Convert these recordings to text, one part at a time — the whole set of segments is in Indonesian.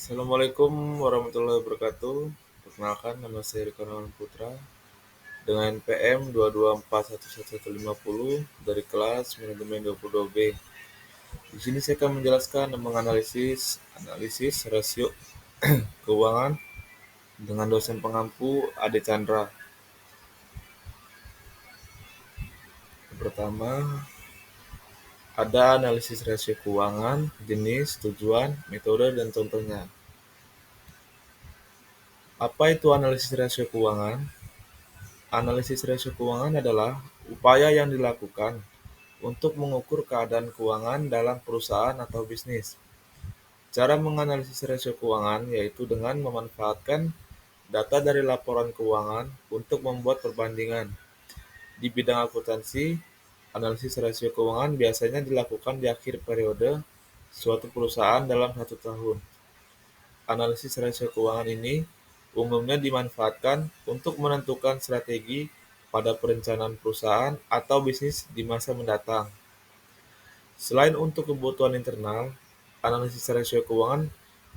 Assalamualaikum warahmatullahi wabarakatuh. Perkenalkan, nama saya Rikawan Putra dengan PM 2241150 dari kelas Manajemen 22B. Di sini saya akan menjelaskan dan menganalisis rasio keuangan dengan dosen pengampu Ade Chandra. Yang pertama, ada analisis rasio keuangan, jenis, tujuan, metode, dan contohnya. Apa itu analisis rasio keuangan? Analisis rasio keuangan adalah upaya yang dilakukan untuk mengukur keadaan keuangan dalam perusahaan atau bisnis. Cara menganalisis rasio keuangan yaitu dengan memanfaatkan data dari laporan keuangan untuk membuat perbandingan. Di bidang akuntansi, analisis rasio keuangan biasanya dilakukan di akhir periode suatu perusahaan dalam 1 tahun. Analisis rasio keuangan ini umumnya dimanfaatkan untuk menentukan strategi pada perencanaan perusahaan atau bisnis di masa mendatang. Selain untuk kebutuhan internal, analisis rasio keuangan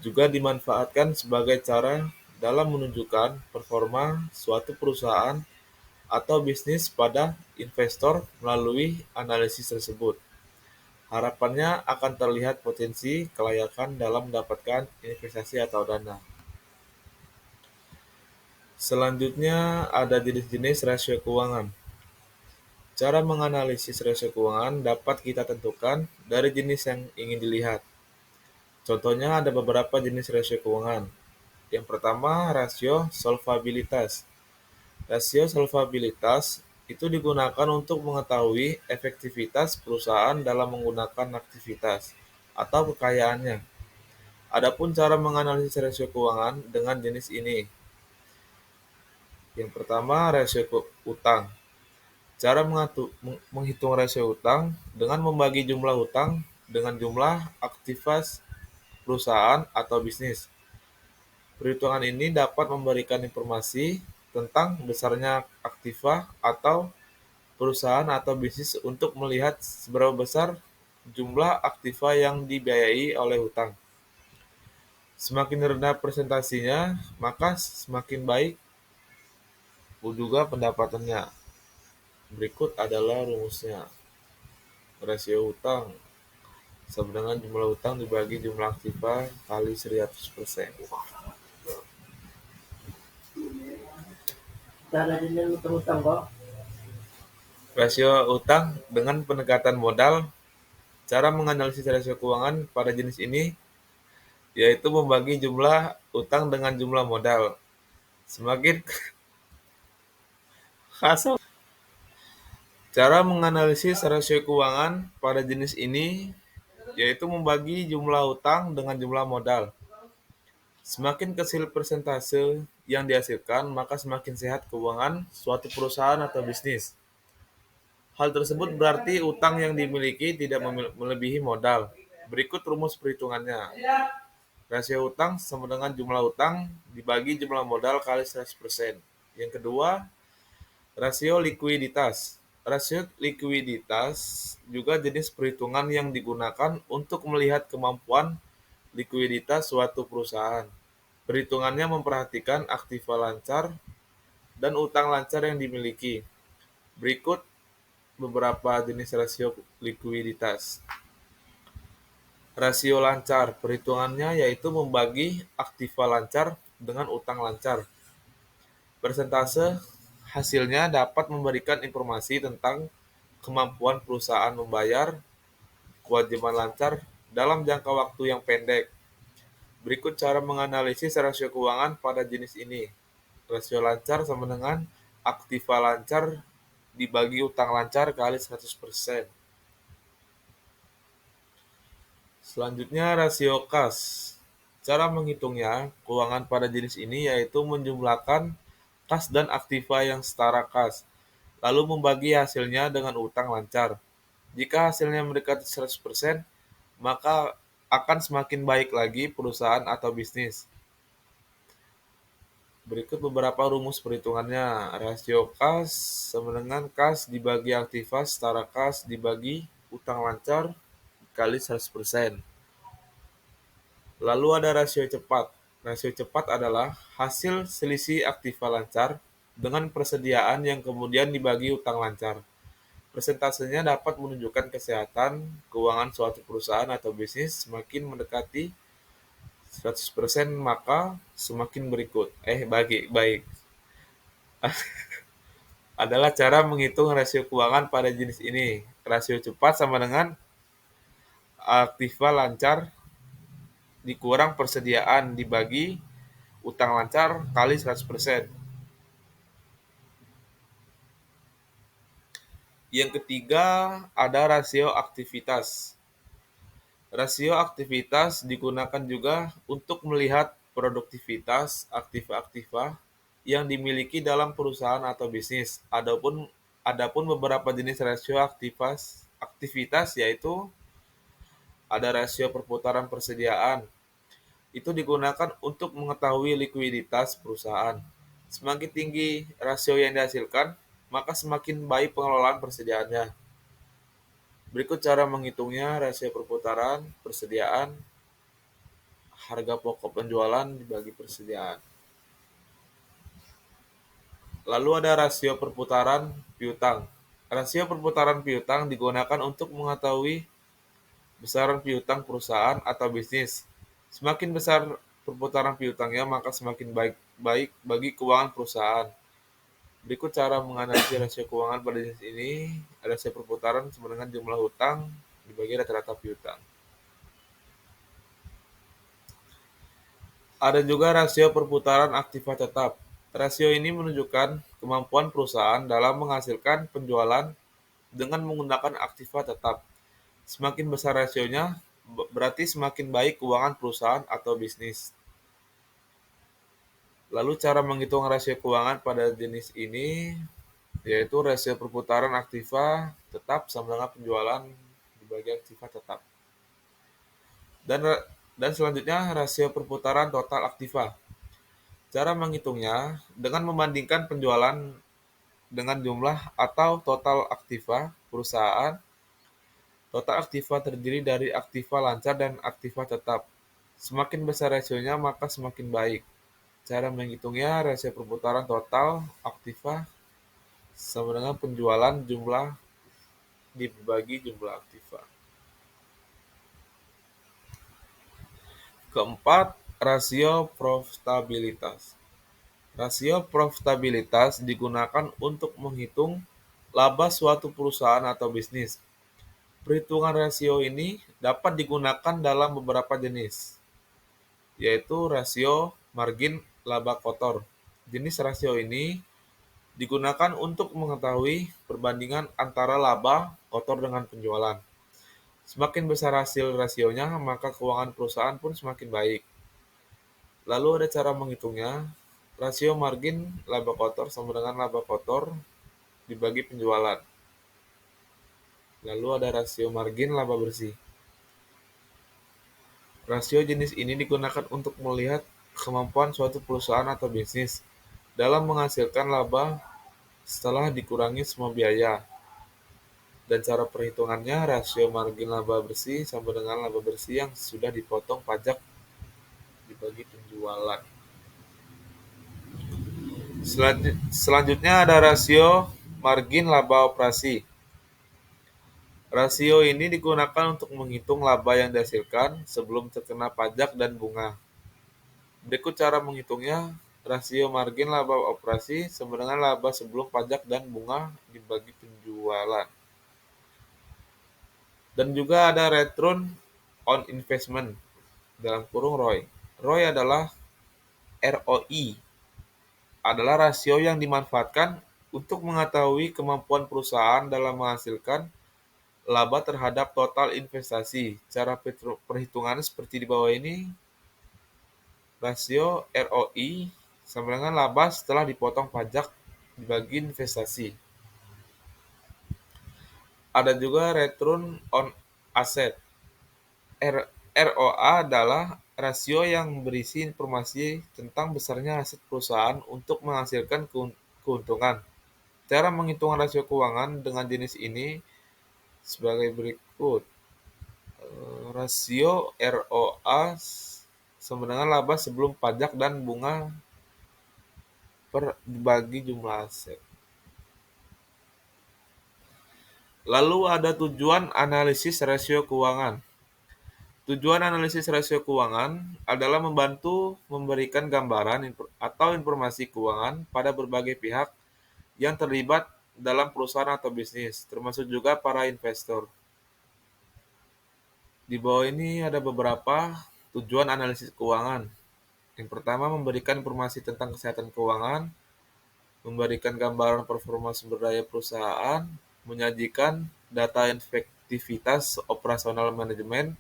juga dimanfaatkan sebagai cara dalam menunjukkan performa suatu perusahaan atau bisnis pada investor melalui analisis tersebut. Harapannya akan terlihat potensi kelayakan dalam mendapatkan investasi atau dana. Selanjutnya ada jenis-jenis rasio keuangan. Cara menganalisis rasio keuangan dapat kita tentukan dari jenis yang ingin dilihat. Contohnya ada beberapa jenis rasio keuangan. Yang pertama, rasio solvabilitas. Rasio solvabilitas itu digunakan untuk mengetahui efektivitas perusahaan dalam menggunakan aktivitas atau kekayaannya. Adapun cara menganalisis rasio keuangan dengan jenis ini. Yang pertama, rasio utang. Cara menghitung rasio utang dengan membagi jumlah utang dengan jumlah aktivitas perusahaan atau bisnis. Perhitungan ini dapat memberikan informasi tentang besarnya aktiva atau perusahaan atau bisnis untuk melihat seberapa besar jumlah aktiva yang dibiayai oleh hutang. Semakin rendah presentasinya, maka semakin baik juga pendapatannya. Berikut adalah rumusnya. Rasio hutang sama dengan jumlah hutang dibagi jumlah aktiva kali 100%. Rasio utang dengan pendekatan modal. Cara menganalisis rasio keuangan pada jenis ini yaitu membagi jumlah utang dengan jumlah modal. Semakin kasar. Cara menganalisis rasio keuangan pada jenis ini yaitu membagi jumlah utang dengan jumlah modal. Semakin kecil persentase yang dihasilkan, maka semakin sehat keuangan suatu perusahaan atau bisnis. Hal tersebut berarti utang yang dimiliki tidak melebihi modal. Berikut rumus perhitungannya. Rasio utang sama dengan jumlah utang dibagi jumlah modal kali 100%. Yang kedua, rasio likuiditas. Rasio likuiditas juga jenis perhitungan yang digunakan untuk melihat kemampuan likuiditas suatu perusahaan. Perhitungannya memperhatikan aktiva lancar dan utang lancar yang dimiliki. Berikut beberapa jenis rasio likuiditas. Rasio lancar, perhitungannya yaitu membagi aktiva lancar dengan utang lancar. Persentase hasilnya dapat memberikan informasi tentang kemampuan perusahaan membayar kewajiban lancar dalam jangka waktu yang pendek. Berikut cara menganalisis rasio keuangan pada jenis ini. Rasio lancar sama dengan aktiva lancar dibagi utang lancar kali 100%. Selanjutnya rasio kas. Cara menghitungnya, keuangan pada jenis ini yaitu menjumlahkan kas dan aktiva yang setara kas, lalu membagi hasilnya dengan utang lancar. Jika hasilnya mendekati 100%, maka akan semakin baik lagi perusahaan atau bisnis. Berikut beberapa rumus perhitungannya. Rasio kas sama dengan kas dibagi aktiva setara kas dibagi utang lancar kali 100%. Lalu ada rasio cepat. Rasio cepat adalah hasil selisih aktiva lancar dengan persediaan yang kemudian dibagi utang lancar. Persentasenya dapat menunjukkan kesehatan keuangan suatu perusahaan atau bisnis semakin mendekati 100% maka semakin baik adalah cara menghitung rasio keuangan pada jenis ini. Rasio cepat sama dengan aktiva lancar dikurang persediaan dibagi utang lancar kali 100%. Yang ketiga ada rasio aktivitas. Rasio aktivitas digunakan juga untuk melihat produktivitas aktiva-aktiva yang dimiliki dalam perusahaan atau bisnis. Adapun beberapa jenis rasio aktivitas yaitu ada rasio perputaran persediaan. Itu digunakan untuk mengetahui likuiditas perusahaan. Semakin tinggi rasio yang dihasilkan, maka semakin baik pengelolaan persediaannya. Berikut cara menghitungnya: rasio perputaran persediaan, harga pokok penjualan dibagi persediaan. Lalu ada rasio perputaran piutang. Rasio perputaran piutang digunakan untuk mengetahui besaran piutang perusahaan atau bisnis. Semakin besar perputaran piutangnya, maka semakin baik bagi keuangan perusahaan. Berikut cara menganalisis rasio keuangan pada jenis ini. Rasio perputaran sama dengan jumlah hutang dibagi rata-rata piutang. Ada juga rasio perputaran aktiva tetap. Rasio ini menunjukkan kemampuan perusahaan dalam menghasilkan penjualan dengan menggunakan aktiva tetap. Semakin besar rasionya, berarti semakin baik keuangan perusahaan atau bisnis. Lalu cara menghitung rasio keuangan pada jenis ini yaitu rasio perputaran aktiva tetap sama dengan penjualan dibagi aktiva tetap. Dan dan selanjutnya rasio perputaran total aktiva. Cara menghitungnya dengan membandingkan penjualan dengan jumlah atau total aktiva perusahaan. Total aktiva terdiri dari aktiva lancar dan aktiva tetap. Semakin besar rasionya maka semakin baik. Cara menghitungnya rasio perputaran total aktiva sama dengan penjualan jumlah dibagi jumlah aktiva. Keempat, rasio profitabilitas. Rasio profitabilitas digunakan untuk menghitung laba suatu perusahaan atau bisnis. Perhitungan rasio ini dapat digunakan dalam beberapa jenis, yaitu rasio margin laba kotor. Jenis rasio ini digunakan untuk mengetahui perbandingan antara laba kotor dengan penjualan. Semakin besar hasil rasionya, maka keuangan perusahaan pun semakin baik. Lalu ada cara menghitungnya. Rasio margin laba kotor sama dengan laba kotor dibagi penjualan. Lalu ada rasio margin laba bersih. Rasio jenis ini digunakan untuk melihat kemampuan suatu perusahaan atau bisnis dalam menghasilkan laba setelah dikurangi semua biaya. Dan cara perhitungannya, rasio margin laba bersih sama dengan laba bersih yang sudah dipotong pajak dibagi penjualan. Selanjutnya ada rasio margin laba operasi. Rasio ini digunakan untuk menghitung laba yang dihasilkan sebelum terkena pajak dan bunga. Berikut cara menghitungnya. Rasio margin laba operasi sama dengan laba sebelum pajak dan bunga dibagi penjualan. Dan juga ada return on investment dalam kurung ROI. ROI adalah ROI adalah rasio yang dimanfaatkan untuk mengetahui kemampuan perusahaan dalam menghasilkan laba terhadap total investasi. Cara perhitungannya seperti di bawah ini. Rasio ROI sama dengan laba setelah dipotong pajak dibagi investasi. Ada juga return on asset. ROA adalah rasio yang berisi informasi tentang besarnya aset perusahaan untuk menghasilkan keuntungan. Cara menghitung rasio keuangan dengan jenis ini sebagai berikut. Rasio ROA sama dengan laba sebelum pajak dan bunga per dibagi jumlah aset. Lalu ada tujuan analisis rasio keuangan. Tujuan analisis rasio keuangan adalah membantu memberikan gambaran atau informasi keuangan pada berbagai pihak yang terlibat dalam perusahaan atau bisnis, termasuk juga para investor. Di bawah ini ada beberapa tujuan analisis keuangan. Yang pertama, memberikan informasi tentang kesehatan keuangan, memberikan gambaran performa sumber daya perusahaan, menyajikan data efektivitas operasional manajemen,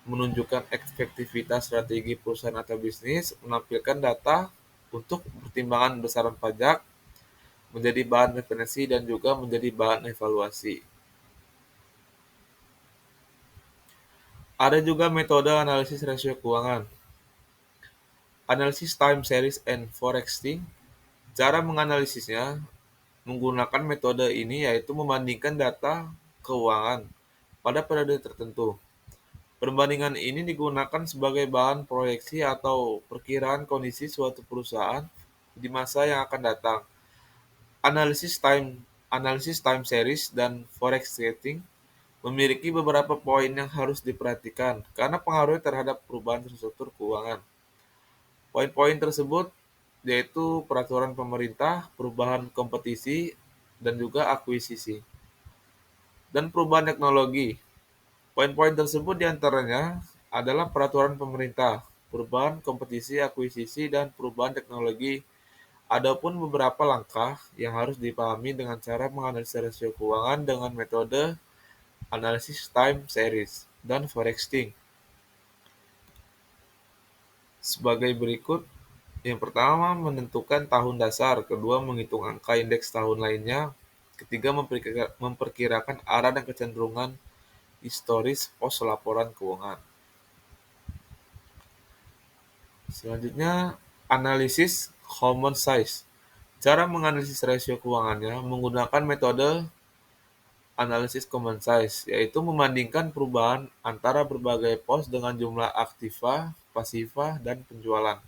menunjukkan efektivitas strategi perusahaan atau bisnis, menampilkan data untuk pertimbangan besaran pajak, menjadi bahan referensi dan juga menjadi bahan evaluasi. Ada juga metode analisis rasio keuangan. Analisis time series and forexing. Cara menganalisisnya menggunakan metode ini yaitu membandingkan data keuangan pada periode tertentu. Perbandingan ini digunakan sebagai bahan proyeksi atau perkiraan kondisi suatu perusahaan di masa yang akan datang. Analisis time series dan forex trading memiliki beberapa poin yang harus diperhatikan karena pengaruhnya terhadap perubahan struktur keuangan. Poin-poin tersebut yaitu peraturan pemerintah, perubahan kompetisi, dan juga akuisisi, dan perubahan teknologi. Poin-poin tersebut diantaranya adalah peraturan pemerintah, perubahan kompetisi, akuisisi, dan perubahan teknologi. Adapun beberapa langkah yang harus dipahami dengan cara menganalisis rasio keuangan dengan metode analisis time series dan forexing. Sebagai berikut, yang pertama menentukan tahun dasar, kedua menghitung angka indeks tahun lainnya, ketiga memperkirakan arah dan kecenderungan historis pos laporan keuangan. Selanjutnya, analisis common size. Cara menganalisis rasio keuangannya menggunakan metode analisis common size, yaitu membandingkan perubahan antara berbagai pos dengan jumlah aktiva, pasiva, dan penjualan.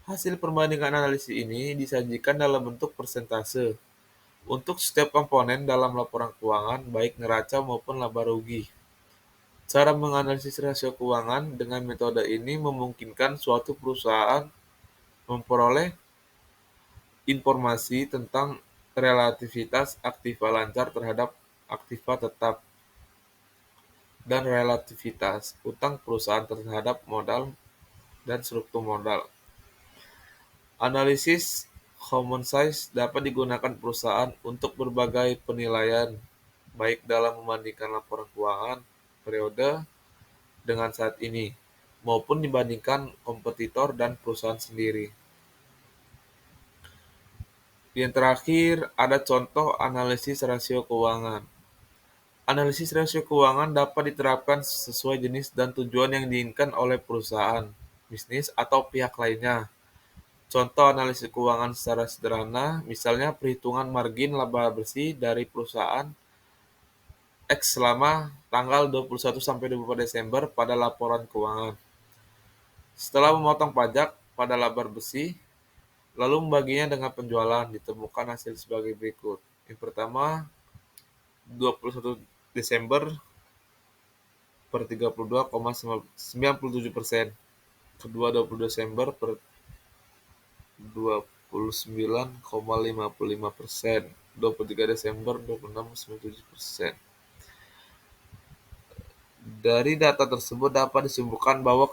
Hasil perbandingan analisis ini disajikan dalam bentuk persentase untuk setiap komponen dalam laporan keuangan, baik neraca maupun laba rugi. Cara menganalisis rasio keuangan dengan metode ini memungkinkan suatu perusahaan memperoleh informasi tentang relativitas aktiva lancar terhadap aktiva tetap dan relativitas utang perusahaan terhadap modal dan struktur modal. Analisis common size dapat digunakan perusahaan untuk berbagai penilaian, baik dalam membandingkan laporan keuangan periode dengan saat ini, maupun dibandingkan kompetitor dan perusahaan sendiri. Yang terakhir, ada contoh analisis rasio keuangan. Analisis rasio keuangan dapat diterapkan sesuai jenis dan tujuan yang diinginkan oleh perusahaan, bisnis, atau pihak lainnya. Contoh analisis keuangan secara sederhana, misalnya perhitungan margin laba bersih dari perusahaan X selama tanggal 21 sampai 24 Desember pada laporan keuangan. Setelah memotong pajak pada laba bersih, lalu membaginya dengan penjualan, ditemukan hasil sebagai berikut. Yang pertama, 21 Desember per 32,97%. Kedua, 20 Desember per 29,55%. 23 Desember 26,97%. Dari data tersebut dapat disimpulkan bahwa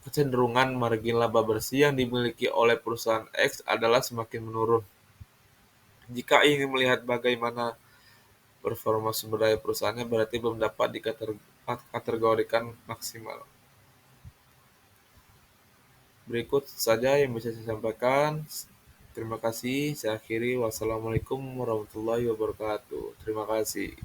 kecenderungan margin laba bersih yang dimiliki oleh perusahaan X adalah semakin menurun. Jika ingin melihat bagaimana performa sumber daya perusahaannya, berarti belum dapat dikategorikan maksimal. Berikut saja yang bisa saya sampaikan. Terima kasih. Saya akhiri. Wassalamualaikum warahmatullahi wabarakatuh. Terima kasih.